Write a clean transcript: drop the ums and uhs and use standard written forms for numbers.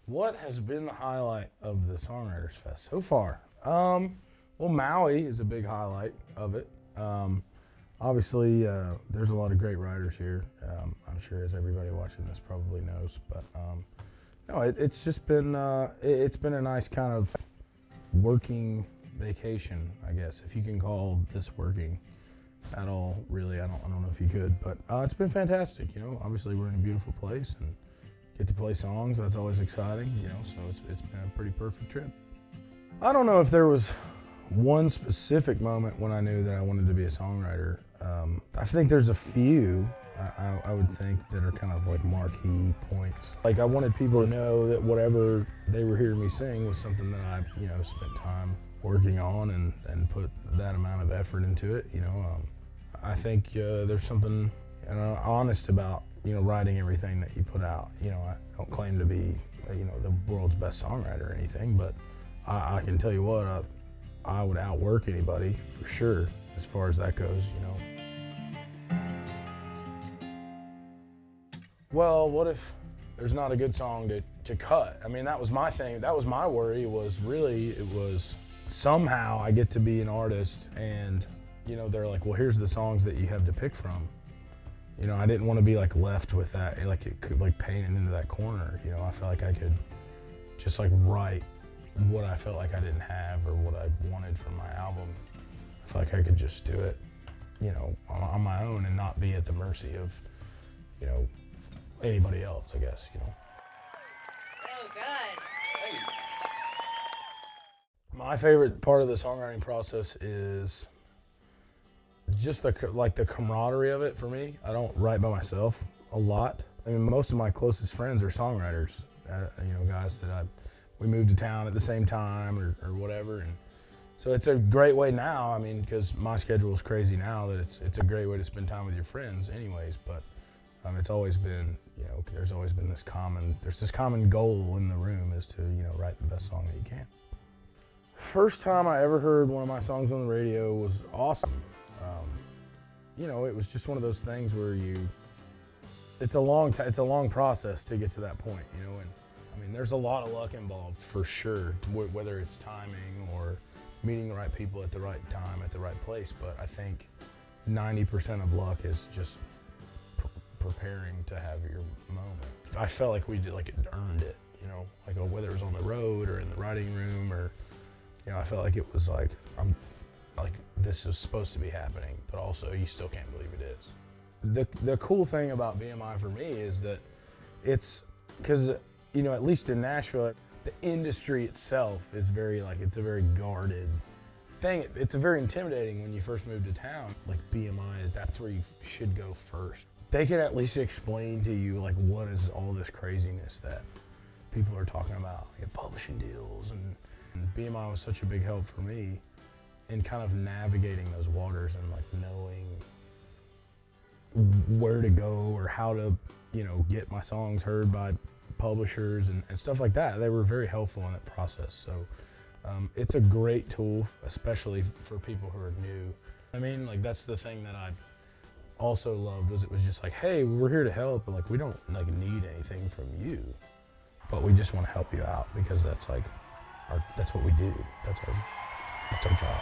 What has been the highlight of the Songwriters Fest so far? Well, Maui is a big highlight of it. Obviously, there's a lot of great writers here. I'm sure as everybody watching this probably knows, but no, it's just been it's been a nice kind of working vacation, I guess, if you can call this working at all. Really, I don't know if you could, but it's been fantastic. You know, obviously we're in a beautiful place and get to play songs. That's always exciting. You know, so it's been a pretty perfect trip. I don't know if there was one specific moment when I knew that I wanted to be a songwriter. I think there's a few, I would think, that are kind of like marquee points. Like, I wanted people to know that whatever they were hearing me sing was something that I, you know, spent time working on and put that amount of effort into it. You know, I think there's something honest about, you know, writing everything that you put out. You know, I don't claim to be, you know, the world's best songwriter or anything, but I can tell you what, I would outwork anybody for sure as far as that goes, you know. Well, what if there's not a good song to cut? I mean, that was my thing. That was my worry. It was somehow I get to be an artist and, you know, they're like, well, here's the songs that you have to pick from. You know, I didn't want to be like left with that, like it could like painted into that corner. You know, I felt like I could just like write what I felt like I didn't have or what I wanted from my album. I felt like I could just do it, you know, on my own and not be at the mercy of, you know, anybody else, I guess, you know. Oh, good. My favorite part of the songwriting process is just the camaraderie of it for me. I don't write by myself a lot. I mean, most of my closest friends are songwriters, you know, guys that we moved to town at the same time or whatever. And so it's a great way now, I mean, because my schedule is crazy now, that it's a great way to spend time with your friends anyways, but it's always been, you know, there's always been this common goal in the room is to, you know, write the best song that you can. First time I ever heard one of my songs on the radio was awesome. You know, it was just one of those things where it's a long process to get to that point, you know, and I mean, there's a lot of luck involved for sure, whether it's timing or meeting the right people at the right time, at the right place, but I think 90% of luck is just preparing to have your moment. I felt like we did, like it earned it, you know, like whether it was on the road or in the writing room or, you know, I felt like it was like, this is supposed to be happening, but also you still can't believe it is. The cool thing about BMI for me is that it's, because, you know, at least in Nashville, the industry itself is very, like, it's a very guarded thing. It's very intimidating when you first move to town. Like BMI, that's where you should go first. They can at least explain to you, like, what is all this craziness that people are talking about, like publishing deals, and BMI was such a big help for me in kind of navigating those waters and like knowing where to go or how to, you know, get my songs heard by publishers and stuff like that. They were very helpful in that process. So it's a great tool, especially for people who are new. I mean, like, that's the thing that I also loved, was it was just like, hey, we're here to help, and like, we don't like need anything from you, but we just want to help you out because that's like that's what we do. That's our job.